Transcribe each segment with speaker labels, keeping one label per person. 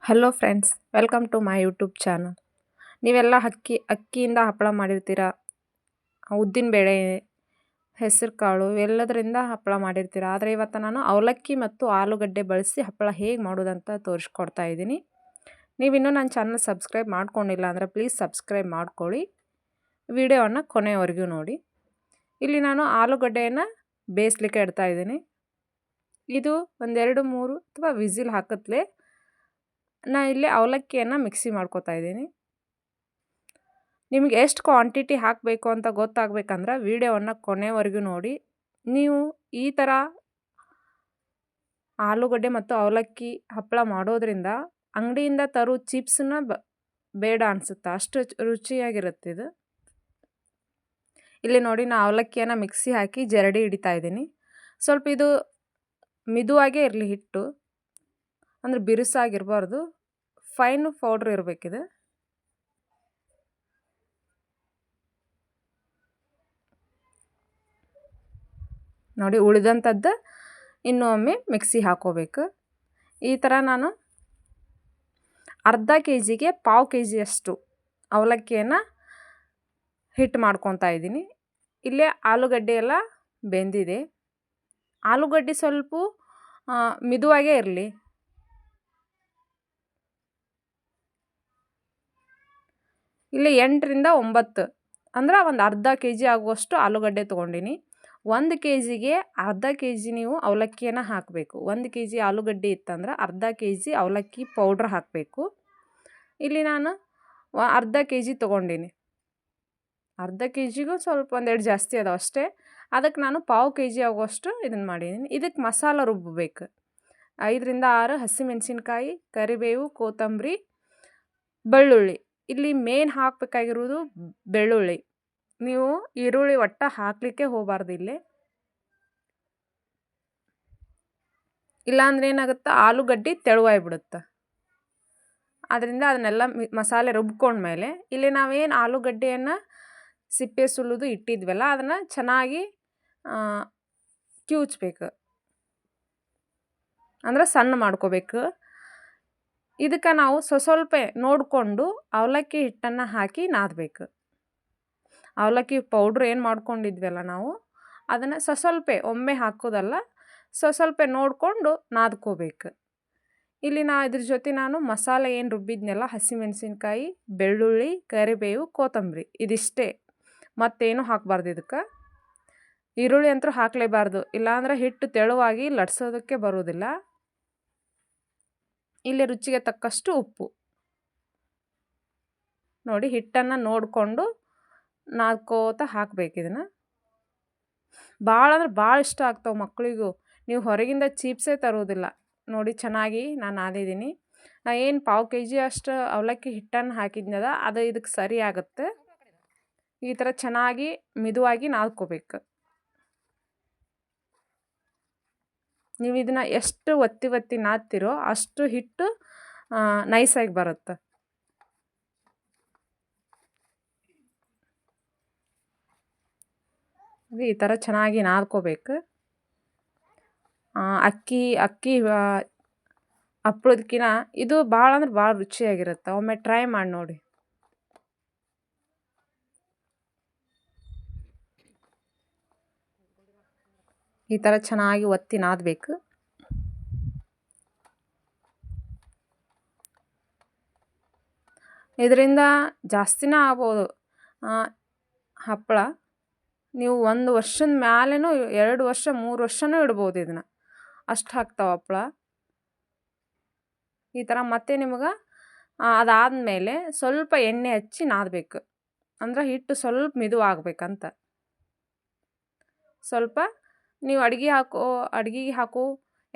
Speaker 1: Hello friends, welcome to my YouTube channel. ನೀವೆಲ್ಲ ಅಕ್ಕಿಯಿಂದ ಹಪ್ಪಳ ಮಾಡಿರ್ತೀರ, ಉದ್ದಿನಬೇಳೆ, ಹೆಸರು ಕಾಳು ಇವೆಲ್ಲದರಿಂದ ಹಪ್ಪಳ ಮಾಡಿರ್ತೀರ. ಆದರೆ ಇವತ್ತು ನಾನು ಅವಲಕ್ಕಿ ಮತ್ತು ಆಲೂಗಡ್ಡೆ ಬಳಸಿ ಹಪ್ಪಳ ಹೇಗೆ ಮಾಡೋದಂತ ತೋರಿಸ್ಕೊಡ್ತಾ ಇದ್ದೀನಿ. ನೀವಿನ್ನೂ ನನ್ನ ಚಾನಲ್ ಸಬ್ಸ್ಕ್ರೈಬ್ ಮಾಡ್ಕೊಂಡಿಲ್ಲ ಅಂದರೆ ಪ್ಲೀಸ್ ಸಬ್ಸ್ಕ್ರೈಬ್ ಮಾಡ್ಕೊಳ್ಳಿ. ವಿಡಿಯೋವನ್ನು ಕೊನೆಯವರೆಗೂ ನೋಡಿ. ಇಲ್ಲಿ ನಾನು ಆಲೂಗಡ್ಡೆಯನ್ನು ಬೇಯಿಸ್ಲಿಕ್ಕೆ ಇಡ್ತಾ ಇದ್ದೀನಿ. ಇದು ಒಂದೆರಡು ಮೂರು ಅಥವಾ ವಿಸಿಲ್ ಹಾಕಿದ್ಲೇ ಇಲ್ಲಿ ಅವಲಕ್ಕಿಯನ್ನು ಮಿಕ್ಸಿ ಮಾಡ್ಕೋತಾ ಇದ್ದೀನಿ. ನಿಮಗೆ ಎಷ್ಟು ಕ್ವಾಂಟಿಟಿ ಹಾಕಬೇಕು ಅಂತ ಗೊತ್ತಾಗಬೇಕಂದ್ರೆ ವಿಡಿಯೋವನ್ನು ಕೊನೆವರೆಗೂ ನೋಡಿ. ನೀವು ಈ ಥರ ಆಲೂಗಡ್ಡೆ ಮತ್ತು ಅವಲಕ್ಕಿ ಹಪ್ಪಳ ಮಾಡೋದ್ರಿಂದ ಅಂಗಡಿಯಿಂದ ತರೋ ಚಿಪ್ಸನ್ನ ಬೇಡ ಅನಿಸುತ್ತೆ, ಅಷ್ಟು ರುಚಿಯಾಗಿರುತ್ತೆ ಇದು. ಇಲ್ಲಿ ನೋಡಿ, ನಾನು ಅವಲಕ್ಕಿಯನ್ನು ಮಿಕ್ಸಿ ಹಾಕಿ ಜರಡಿ ಹಿಡಿತಾ ಇದ್ದೀನಿ. ಸ್ವಲ್ಪ ಇದು ಮಿದುವಾಗೇ ಇರಲಿ, ಹಿಟ್ಟು ಅಂದರೆ ಬಿರುಸಾಗಿರಬಾರ್ದು, ಫೈನ್ ಪೌಡ್ರ್ ಇರಬೇಕಿದೆ. ನೋಡಿ, ಉಳಿದಂಥದ್ದು ಇನ್ನೂ ಒಮ್ಮೆ ಮಿಕ್ಸಿ ಹಾಕೋಬೇಕು. ಈ ಥರ ನಾನು ಅರ್ಧ ಕೆ ಜಿಗೆ ಪಾವು ಕೆ ಜಿಯಷ್ಟು ಅವಲಕ್ಕಿಯನ್ನು ಹಿಟ್ಟು ಮಾಡ್ಕೊತಾ ಇದ್ದೀನಿ. ಇಲ್ಲೇ ಆಲೂಗಡ್ಡೆ ಎಲ್ಲ ಬೆಂದಿದೆ. ಆಲೂಗಡ್ಡೆ ಸ್ವಲ್ಪ ಮಿದುವಾಗೇ ಇರಲಿ. ಇಲ್ಲಿ 8ರಿಂದ 9 ಅಂದ್ರೆ ಒಂದು ಅರ್ಧ ಕೆ ಜಿ ಆಗುವಷ್ಟು ಆಲೂಗಡ್ಡೆ ತೊಗೊಂಡಿನಿ. 1 ಕೆ ಜಿಗೆ ಅರ್ಧ ಕೆ ಜಿ ನೀವು ಅವಲಕ್ಕಿಯನ್ನು ಹಾಕಬೇಕು. 1 ಕೆ ಜಿ ಆಲೂಗಡ್ಡೆ ಇತ್ತಂದ್ರೆ ಅರ್ಧ ಕೆ ಜಿ ಅವಲಕ್ಕಿ ಪೌಡ್ರ್ ಹಾಕಬೇಕು. ಇಲ್ಲಿ ನಾನು ಅರ್ಧ ಕೆ ಜಿ ತೊಗೊಂಡಿನಿ. ಅರ್ಧ ಕೆ ಜಿಗೂ ಸ್ವಲ್ಪ ಒಂದೆರಡು ಜಾಸ್ತಿ ಅದಾವೆ ಅಷ್ಟೇ. ಅದಕ್ಕೆ ನಾನು ಪಾವು ಕೆ ಜಿ ಆಗುವಷ್ಟು ಇದನ್ನು ಮಾಡಿದ್ದೀನಿ. ಇದಕ್ಕೆ ಮಸಾಲ ರುಬ್ಬಬೇಕು. 5ರಿಂದ 6 ಹಸಿಮೆಣಸಿನ್ಕಾಯಿ, ಕರಿಬೇವು, ಕೊತ್ತಂಬರಿ, ಬೆಳ್ಳುಳ್ಳಿ. ಇಲ್ಲಿ ಮೇನ್ ಹಾಕಬೇಕಾಗಿರೋದು ಬೆಳ್ಳುಳ್ಳಿ. ನೀವು ಈರುಳ್ಳಿ ಒಟ್ಟ ಹಾಕಲಿಕ್ಕೆ ಹೋಗಬಾರ್ದು ಇಲ್ಲಿ. ಇಲ್ಲಾಂದ್ರೆ ಏನಾಗುತ್ತೆ, ಆಲೂಗಡ್ಡೆ ತೆಳುವಾಗ್ಬಿಡುತ್ತೆ. ಅದರಿಂದ ಅದನ್ನೆಲ್ಲ ಮಸಾಲೆ ರುಬ್ಕೊಂಡ್ಮೇಲೆ ಇಲ್ಲಿ ನಾವೇನು ಆಲೂಗಡ್ಡೆಯನ್ನು ಸಿಪ್ಪೆ ಸುಲಿದು ಇಟ್ಟಿದ್ವಲ್ಲ ಅದನ್ನು ಚೆನ್ನಾಗಿ ಕಿವುಚ್ಬೇಕು, ಅಂದರೆ ಸಣ್ಣ ಮಾಡ್ಕೋಬೇಕು. ಇದಕ್ಕೆ ನಾವು ಸ್ವಲ್ಪ ನೋಡಿಕೊಂಡು ಅವಲಕ್ಕಿ ಹಿಟ್ಟನ್ನು ಹಾಕಿ ನಾದಬೇಕು. ಅವಲಕ್ಕಿ ಪೌಡ್ರ್ ಏನು ಮಾಡ್ಕೊಂಡಿದ್ವಲ್ಲ ನಾವು, ಅದನ್ನು ಸ್ವಲ್ಪ ಒಮ್ಮೆ ಹಾಕೋದಲ್ಲ, ಸ್ವಲ್ಪ ನೋಡಿಕೊಂಡು ನಾದ್ಕೋಬೇಕು. ಇಲ್ಲಿ ಇದ್ರ ಜೊತೆ ನಾನು ಮಸಾಲೆ ಏನು ರುಬ್ಬಿದ್ನೆಲ್ಲ, ಹಸಿಮೆಣಸಿನ್ಕಾಯಿ, ಬೆಳ್ಳುಳ್ಳಿ, ಕರಿಬೇವು, ಕೊತ್ತಂಬರಿ, ಇದಿಷ್ಟೇ, ಮತ್ತೇನು ಹಾಕಬಾರ್ದು. ಇದಕ್ಕೆ ಈರುಳ್ಳಿ ಅಂತೂ ಹಾಕಲೇಬಾರ್ದು, ಇಲ್ಲಾಂದರೆ ಹಿಟ್ಟು ತೆಳುವಾಗಿ ಲಟ್ಸೋದಕ್ಕೆ ಬರೋದಿಲ್ಲ. ಇಲ್ಲಿ ರುಚಿಗೆ ತಕ್ಕಷ್ಟು ಉಪ್ಪು. ನೋಡಿ, ಹಿಟ್ಟನ್ನು ನೋಡಿಕೊಂಡು ನಾದ್ಕೋತ ಹಾಕಬೇಕು. ಇದನ್ನು ಭಾಳ ಅಂದ್ರೆ ಭಾಳ ಇಷ್ಟ ಆಗ್ತಾವೆ ಮಕ್ಕಳಿಗೂ. ನೀವು ಹೊರಗಿಂದ ಚೀಪ್ಸೇ ತರೋದಿಲ್ಲ. ನೋಡಿ, ಚೆನ್ನಾಗಿ ನಾನು ನಾದಿದ್ದೀನಿ. ನಾನು ಏನು ಪಾವು ಕೆ ಜಿ ಅಷ್ಟು ಅವಲಕ್ಕಿ ಹಿಟ್ಟನ್ನು ಹಾಕಿದ್ನದ ಅದು ಇದಕ್ಕೆ ಸರಿ ಆಗುತ್ತೆ. ಈ ಥರ ಚೆನ್ನಾಗಿ ಮಿದುವಾಗಿ ನಾದ್ಕೋಬೇಕು. ನೀವು ಇದನ್ನು ಎಷ್ಟು ಒತ್ತಿ ನಾದ್ತಿರೋ ಅಷ್ಟು ಹಿಟ್ಟು ನೈಸಾಗಿ ಬರುತ್ತೆ. ಈ ಥರ ಚೆನ್ನಾಗಿ ನಾದ್ಕೋಬೇಕು. ಅಕ್ಕಿ ಹಪ್ಪಳದಕ್ಕಿಂತ ಇದು ಭಾಳ ಅಂದ್ರೆ ಭಾಳ ರುಚಿಯಾಗಿರುತ್ತೆ. ಒಮ್ಮೆ ಟ್ರೈ ಮಾಡಿ ನೋಡಿ. ಈ ಥರ ಚೆನ್ನಾಗಿ ಒತ್ತಿ ನಾದಬೇಕು. ಇದರಿಂದ ಜಾಸ್ತಿನೇ ಆಗ್ಬೋದು ಹಪ್ಪಳ. ನೀವು 1 ವರ್ಷದ ಮ್ಯಾಲೇನೂ 2 ವರ್ಷ 3 ವರ್ಷನೂ ಇಡ್ಬೋದು ಇದನ್ನು, ಅಷ್ಟು ಹಾಕ್ತಾವೆ ಹಪ್ಪಳ. ಈ ಥರ ಮತ್ತೆ ನಿಮಗೆ ಅದಾದಮೇಲೆ ಸ್ವಲ್ಪ ಎಣ್ಣೆ ಹಚ್ಚಿ ನಾದಬೇಕು. ಅಂದ್ರೆ ಹಿಟ್ಟು ಸ್ವಲ್ಪ ಮಿದುವಾಗಬೇಕಂತ. ಸ್ವಲ್ಪ ನೀವು ಅಡುಗೆಗೆ ಹಾಕೋ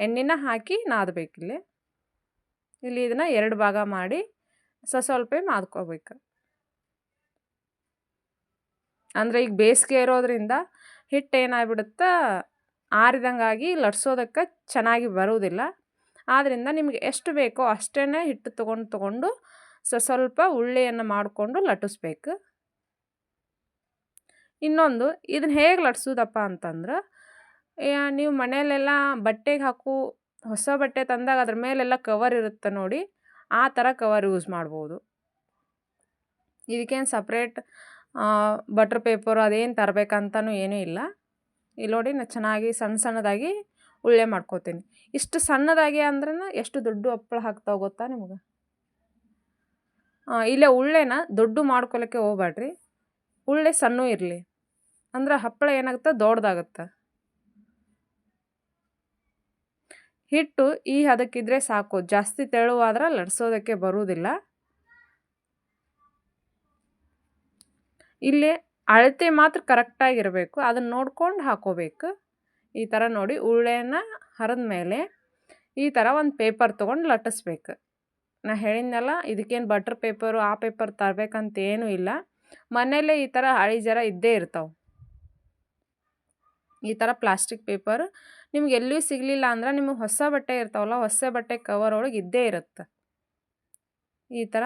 Speaker 1: ಎಣ್ಣೆನ ಹಾಕಿ ನಾದಬೇಕಿಲ್ಲಿ. ಇಲ್ಲಿ ಇದನ್ನು 2 ಭಾಗ ಮಾಡಿ ಸ್ವಲ್ಪ ನಾದ್ಕೋಬೇಕು. ಅಂದರೆ ಈಗ ಬೇಸಿಗೆ ಇರೋದ್ರಿಂದ ಹಿಟ್ಟು ಏನಾಗ್ಬಿಡುತ್ತೆ, ಆರಿದಂಗಾಗಿ ಲಟ್ಸೋದಕ್ಕೆ ಚೆನ್ನಾಗಿ ಬರೋದಿಲ್ಲ. ಆದ್ದರಿಂದ ನಿಮಗೆ ಎಷ್ಟು ಬೇಕೋ ಅಷ್ಟೇ ಹಿಟ್ಟು ತೊಗೊಂಡು ಸ್ವಲ್ಪ ಉಳ್ಳೆಯನ್ನು ಮಾಡಿಕೊಂಡು ಲಟ್ಟಿಸ್ಬೇಕು. ಇನ್ನೊಂದು, ಇದನ್ನು ಹೇಗೆ ಲಟ್ಸೋದಪ್ಪ ಅಂತಂದ್ರೆ, ನೀವು ಮನೆಯಲ್ಲೆಲ್ಲ ಬಟ್ಟೆಗೆ ಹೊಸ ಬಟ್ಟೆ ತಂದಾಗ ಅದ್ರ ಮೇಲೆಲ್ಲ ಕವರ್ ಇರುತ್ತೆ ನೋಡಿ, ಆ ಥರ ಕವರ್ ಯೂಸ್ ಮಾಡ್ಬೋದು. ಇದಕ್ಕೇನು ಸಪ್ರೇಟ್ ಬಟರ್ ಪೇಪರು ಅದೇನು ತರಬೇಕಂತನೂ ಏನೂ ಇಲ್ಲ. ಇಲ್ಲಿ ನೋಡಿ ನಾನು ಚೆನ್ನಾಗಿ ಸಣ್ಣ ಸಣ್ಣದಾಗಿ ಉಳ್ಳೆ ಮಾಡ್ಕೋತೀನಿ. ಇಷ್ಟು ಸಣ್ಣದಾಗಿ ಅಂದ್ರೆ ಎಷ್ಟು ದೊಡ್ಡ ಹಪ್ಪಳ ಹಾಕ್ತಾವೆ ಗೊತ್ತಾ ನಿಮ್ಗೆ? ಇಲ್ಲೇ ಉಳ್ಳೆನ ದೊಡ್ಡ ಮಾಡ್ಕೊಳಕ್ಕೆ ಹೋಗ್ಬೇಡ್ರಿ, ಉಳ್ಳೆ ಸಣ್ಣ ಇರಲಿ, ಅಂದ್ರೆ ಹಪ್ಪಳ ಏನಾಗುತ್ತೆ ದೊಡ್ಡದಾಗುತ್ತೆ. ಹಿಟ್ಟು ಈ ಹದಕ್ಕಿದ್ರೆ ಸಾಕು, ಜಾಸ್ತಿ ತೆಳುವಾದ್ರೆ ಲಟ್ಸೋದಕ್ಕೆ ಬರುವುದಿಲ್ಲ. ಇಲ್ಲಿ ಅಳತೆ ಮಾತ್ರ ಕರೆಕ್ಟಾಗಿರಬೇಕು, ಅದನ್ನು ನೋಡ್ಕೊಂಡು ಹಾಕೋಬೇಕು. ಈ ಥರ ನೋಡಿ ಉಳ್ಳೆನ ಹರಿದ ಮೇಲೆ ಈ ಥರ ಒಂದು ಪೇಪರ್ ತೊಗೊಂಡು ಲಟ್ಟಿಸ್ಬೇಕು. ನಾ ಹೇಳಿದ್ನಲ್ಲ, ಇದಕ್ಕೇನು ಬಟರ್ ಪೇಪರು ಆ ಪೇಪರ್ ತರಬೇಕಂತ ಏನೂ ಇಲ್ಲ. ಮನೆಯಲ್ಲೇ ಈ ಥರ ಹಳಿ ಜರ ಇದ್ದೇ ಇರ್ತಾವೆ. ಈ ಥರ ಪ್ಲಾಸ್ಟಿಕ್ ಪೇಪರ್ ನಿಮ್ಗೆ ಎಲ್ಲಿಯೂ ಸಿಗಲಿಲ್ಲ ಅಂದ್ರೆ ನಿಮಗೆ ಹೊಸ ಬಟ್ಟೆ ಇರ್ತಾವಲ್ಲ, ಹೊಸ ಬಟ್ಟೆ ಕವರ್ ಒಳಗೆ ಇದ್ದೇ ಇರುತ್ತೆ. ಈ ಥರ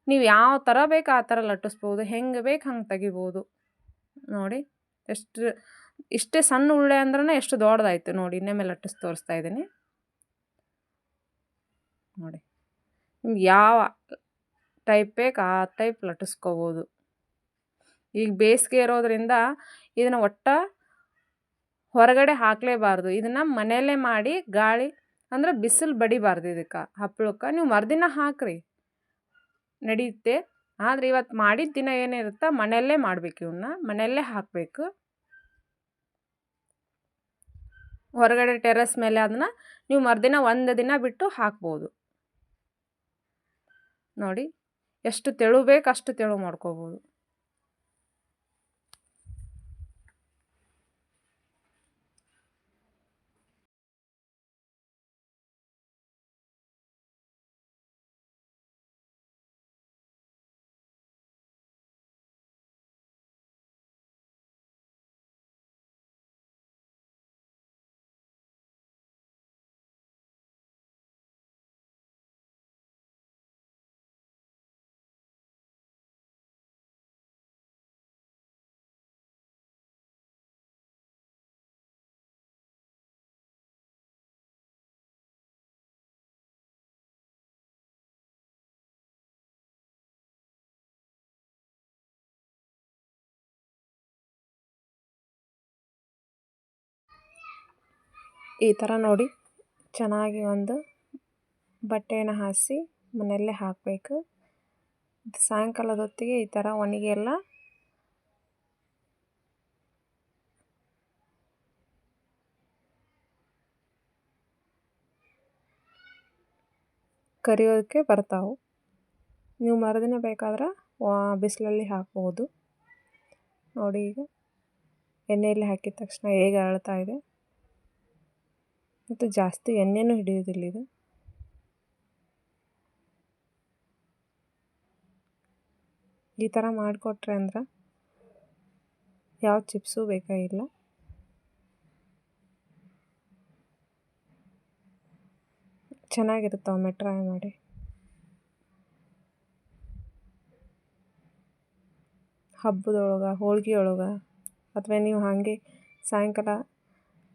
Speaker 1: ನೀವು ಯಾವ ಥರ ಬೇಕು ಆ ಥರ ಲಟ್ಟಿಸ್ಬೋದು, ಹೆಂಗೆ ಬೇಕು ಹಂಗೆ ತೆಗಿಬೋದು. ನೋಡಿ ಇಷ್ಟೇ ಸಣ್ಣ ಉಳ್ಳೆ ಅಂದ್ರೆ ಎಷ್ಟು ದೊಡ್ಡದಾಯ್ತು ನೋಡಿ. ಇನ್ನೊಮ್ಮೆ ಲಟ್ಟಿಸಿ ತೋರಿಸ್ತಾ ಇದ್ದೀನಿ ನೋಡಿ. ನಿಮ್ಗೆ ಯಾವ ಟೈಪ್ ಬೇಕು ಆ ಟೈಪ್ ಲಟ್ಟಿಸ್ಕೋಬೋದು. ಈಗ ಬೇಸಿಗೆ ಇರೋದ್ರಿಂದ ಇದನ್ನು ಹೊರಗಡೆ ಹಾಕಲೇಬಾರ್ದು. ಇದನ್ನು ಮನೆಯಲ್ಲೇ ಮಾಡಿ ಗಾಳಿ ಅಂದ್ರೆ ಬಿಸಿಲು ಬಡಿಬಾರ್ದು ಇದಕ್ಕೆ ಹಪ್ಪಳಕ್ಕೆ. ನೀವು ಮರುದಿನ ಹಾಕ್ರಿ ನಡೆಯುತ್ತೆ. ಆದರೆ ಇವತ್ತು ಮಾಡಿದ ದಿನ ಏನಿರುತ್ತೆ ಮನೆಯಲ್ಲೇ ಮಾಡಬೇಕು, ಇವನ್ನ ಮನೆಯಲ್ಲೇ ಹಾಕಬೇಕು. ಹೊರಗಡೆ ಟೆರೆಸ್ ಮೇಲೆ ಅದನ್ನು ನೀವು ಮರುದಿನ ಒಂದು ದಿನ ಬಿಟ್ಟು ಹಾಕ್ಬೋದು. ನೋಡಿ ಎಷ್ಟು ತೆಳು ಬೇಕು ಅಷ್ಟು ತೆಳು ಮಾಡ್ಕೋಬೋದು. ಈ ಥರ ನೋಡಿ ಚೆನ್ನಾಗಿ ಒಂದು ಬಟ್ಟೆಯನ್ನು ಹಾಸಿ ಮನೆಯಲ್ಲೇ ಹಾಕಬೇಕು. ಸಾಯಂಕಾಲದ ಹೊತ್ತಿಗೆ ಈ ಥರ ಒಣಗಿ ಎಲ್ಲ ಕರಿಯೋದಕ್ಕೆ ಬರ್ತಾವೆ. ನೀವು ಮರುದಿನ ಬೇಕಾದ್ರೆ ಬಿಸಿಲಲ್ಲಿ ಹಾಕ್ಬೋದು. ನೋಡಿ ಈಗ ಎಣ್ಣೆಯಲ್ಲಿ ಹಾಕಿದ ತಕ್ಷಣ ಹೇಗೆ ಅರಳ್ತಾ ಇದೆ. ಮತ್ತು ಜಾಸ್ತಿ ಎಣ್ಣೆನೂ ಹಿಡಿಯೋದಿಲ್ಲ ಇದು. ಈ ಥರ ಮಾಡಿಕೊಟ್ರೆ ಅಂದ್ರೆ ಯಾವ ಚಿಪ್ಸು ಬೇಕಾಗಿಲ್ಲ. ಚೆನ್ನಾಗಿರುತ್ತೆ. ಒಮ್ಮೆ ಟ್ರೈ ಮಾಡಿ. ಹಬ್ಬದೊಳಗೆ, ಹೋಳ್ಗೆ ಒಳಗೆ, ಅಥವಾ ನೀವು ಹಾಗೆ ಸಾಯಂಕಾಲ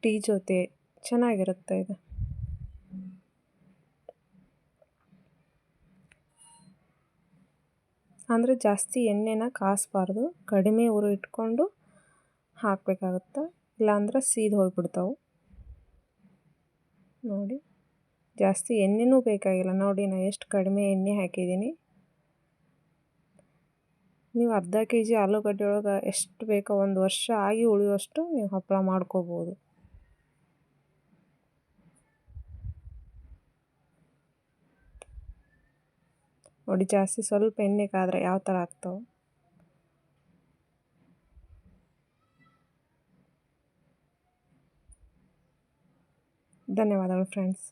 Speaker 1: ಟೀ ಜೊತೆ ಚೆನ್ನಾಗಿರುತ್ತೆ ಇದು. ಅಂದರೆ ಜಾಸ್ತಿ ಎಣ್ಣೆನ ಕಾಯಿಸ್ಬಾರ್ದು, ಕಡಿಮೆ ಉರಿ ಇಟ್ಕೊಂಡು ಹಾಕಬೇಕಾಗುತ್ತೆ, ಇಲ್ಲಾಂದ್ರೆ ಸೀದು ಹೋಗಿಬಿಡ್ತಾವೆ. ನೋಡಿ ಜಾಸ್ತಿ ಎಣ್ಣೆನೂ ಬೇಕಾಗಿಲ್ಲ. ನೋಡಿ ನಾನು ಎಷ್ಟು ಕಡಿಮೆ ಎಣ್ಣೆ ಹಾಕಿದ್ದೀನಿ. ನೀವು ಅರ್ಧ kg ಆಲೂಗಡ್ಡೆ ಒಳಗೆ ಎಷ್ಟು ಬೇಕೋ 1 ವರ್ಷ ಆಗಿ ಉಳಿಯುವಷ್ಟು ನೀವು ಹಪ್ಪಳ ಮಾಡ್ಕೋಬೋದು. ನೋಡಿ ಜಾಸ್ತಿ ಸ್ವಲ್ಪ ಎಣ್ಣೆ ಕಾದ್ರೆ ಯಾವ ಥರ ಆಗ್ತಾವೆ. ಧನ್ಯವಾದಗಳು ಫ್ರೆಂಡ್ಸ್.